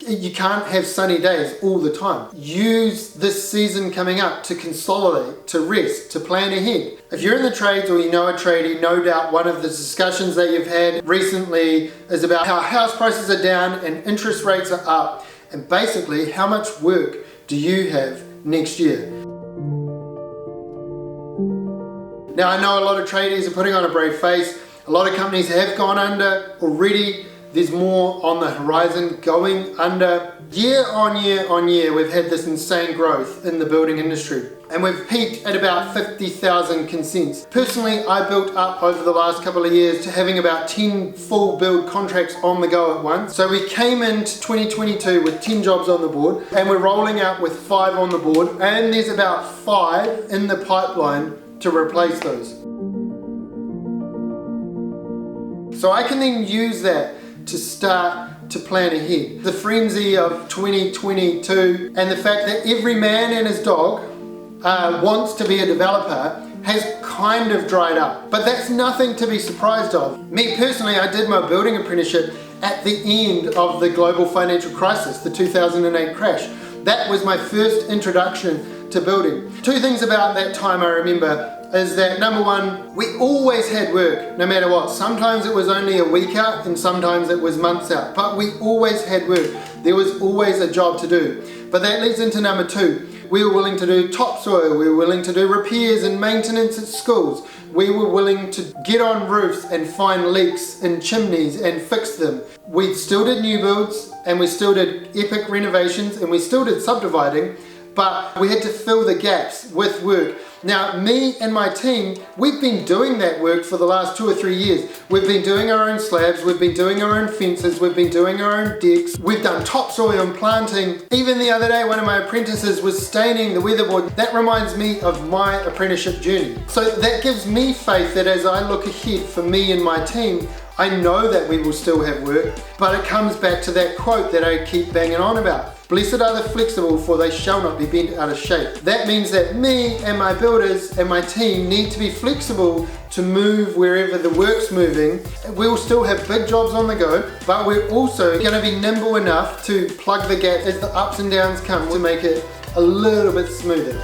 you can't have sunny days all the time. Use this season coming up to consolidate, to rest, to plan ahead. If you're in the trades or you know a tradie, no doubt one of the discussions that you've had recently is about how house prices are down and interest rates are up, and basically how much work do you have next year. Now, I know a lot of tradies are putting on a brave face. A lot of companies have gone under already. There's more on the horizon going under. Year on year, we've had this insane growth in the building industry. And we've peaked at about 50,000 consents. Personally, I built up over the last couple of years to having about 10 full build contracts on the go at once. So we came into 2022 with 10 jobs on the board, and we're rolling out with 5 on the board, and there's about 5 in the pipeline to replace those. So I can then use that to start to plan ahead. The frenzy of 2022 and the fact that every man and his dog wants to be a developer has kind of dried up. But that's nothing to be surprised of. Me personally, I did my building apprenticeship at the end of the global financial crisis, the 2008 crash. That was my first introduction to building. 2 things about that time I remember is that, number one, we always had work, no matter what. Sometimes it was only a week out and sometimes it was months out, but we always had work. There was always a job to do. But that leads into number 2. We were willing to do topsoil, we were willing to do repairs and maintenance at schools. We were willing to get on roofs and find leaks in chimneys and fix them. We still did new builds and we still did epic renovations and we still did subdividing, but we had to fill the gaps with work. Now, me and my team, we've been doing that work for the last 2 or 3 years. We've been doing our own slabs, we've been doing our own fences, we've been doing our own decks, we've done topsoil and planting. Even the other day, one of my apprentices was staining the weatherboard. That reminds me of my apprenticeship journey. So that gives me faith that as I look ahead for me and my team, I know that we will still have work, but it comes back to that quote that I keep banging on about. Blessed are the flexible, for they shall not be bent out of shape. That means that me and my builders and my team need to be flexible to move wherever the work's moving. We'll still have big jobs on the go, but we're also going to be nimble enough to plug the gap as the ups and downs come to make it a little bit smoother.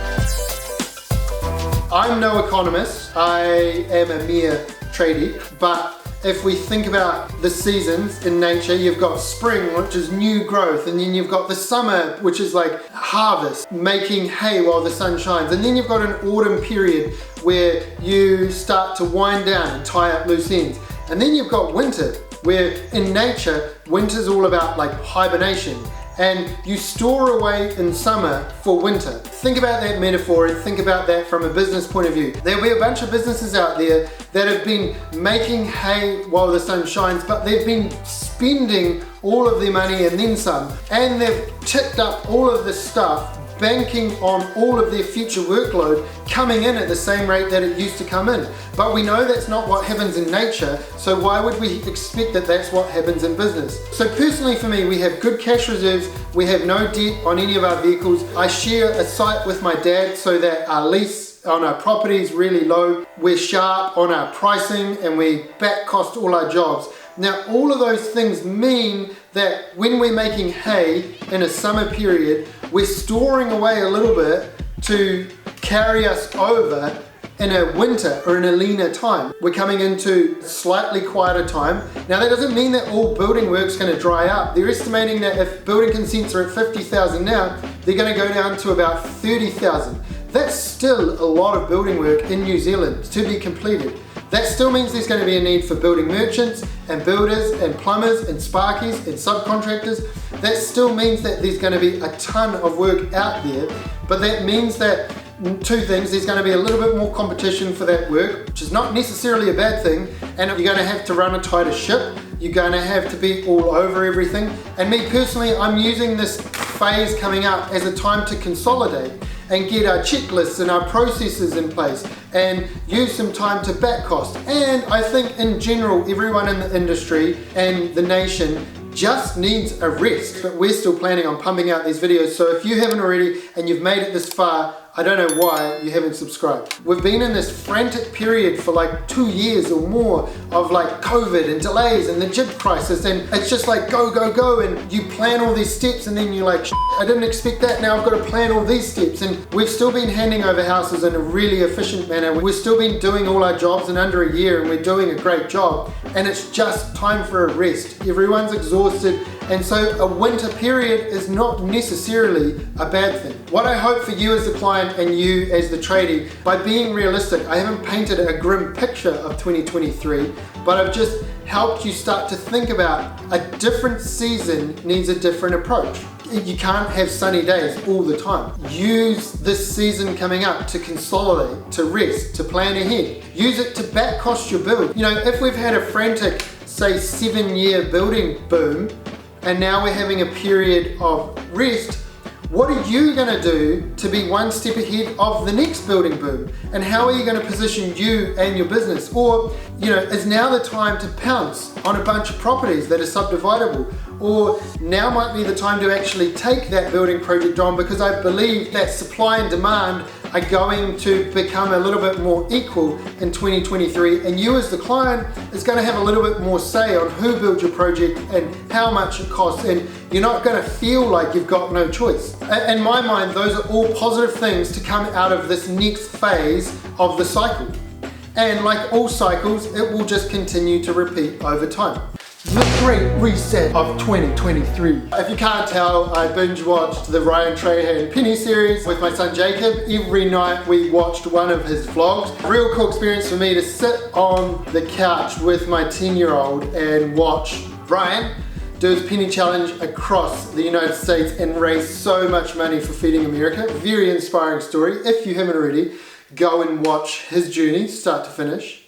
I'm no economist, I am a mere tradie, but if we think about the seasons in nature, you've got spring, which is new growth, and then you've got the summer, which is like harvest, making hay while the sun shines, and then you've got an autumn period where you start to wind down and tie up loose ends, and then you've got winter, where in nature, winter's all about like hibernation, and you store away in summer for winter. Think about that metaphor and think about that from a business point of view. There'll be a bunch of businesses out there that have been making hay while the sun shines, but they've been spending all of their money and then some, and they've ticked up all of this stuff, banking on all of their future workload coming in at the same rate that it used to come in. But we know that's not what happens in nature, so why would we expect that that's what happens in business? So personally for me, we have good cash reserves, we have no debt on any of our vehicles. I share a site with my dad so that our lease on our property is really low. We're sharp on our pricing and we back cost all our jobs. Now, all of those things mean that when we're making hay in a summer period, we're storing away a little bit to carry us over in a winter or in a leaner time. We're coming into slightly quieter time. Now, that doesn't mean that all building work's going to dry up. They're estimating that if building consents are at 50,000 now, they're going to go down to about 30,000. That's still a lot of building work in New Zealand to be completed. That still means there's going to be a need for building merchants and builders and plumbers and sparkies and subcontractors. That still means that there's going to be a ton of work out there, but that means that 2 things, there's going to be a little bit more competition for that work, which is not necessarily a bad thing, and you're going to have to run a tighter ship, you're going to have to be all over everything. And me personally, I'm using this phase coming up as a time to consolidate and get our checklists and our processes in place and use some time to back cost. And I think in general, everyone in the industry and the nation just needs a rest. But we're still planning on pumping out these videos, so if you haven't already and you've made it this far, I don't know why you haven't subscribed. We've been in this frantic period for like 2 years or more of like COVID and delays and the jib crisis, and it's just like go, go, go, and you plan all these steps and then you're like, I didn't expect that, now I've got to plan all these steps. And we've still been handing over houses in a really efficient manner. We've still been doing all our jobs in under a year, and we're doing a great job, and it's just time for a rest. Everyone's exhausted, and so a winter period is not necessarily a bad thing. What I hope for you as the client and you as the tradie, by being realistic, I haven't painted a grim picture of 2023, but I've just helped you start to think about a different season needs a different approach. You can't have sunny days all the time. Use this season coming up to consolidate, to rest, to plan ahead. Use it to back cost your build. You know, if we've had a frantic, say 7-year building boom, and now we're having a period of rest, what are you going to do to be one step ahead of the next building boom? And how are you going to position you and your business? Or, you know, is now the time to pounce on a bunch of properties that are subdividable? Or now might be the time to actually take that building project on, because I believe that supply and demand are going to become a little bit more equal in 2023, and you as the client is going to have a little bit more say on who builds your project and how much it costs, and you're not going to feel like you've got no choice. In my mind, those are all positive things to come out of this next phase of the cycle. And like all cycles, it will just continue to repeat over time. The great reset of 2023. If you can't tell, I binge watched the Ryan Trahan Penny series with my son Jacob. Every night we watched one of his vlogs. Real cool experience for me to sit on the couch with my 10-year-old and watch Ryan do his penny challenge across the United States and raise so much money for Feeding America. Very inspiring story. If you haven't already, go and watch his journey, start to finish.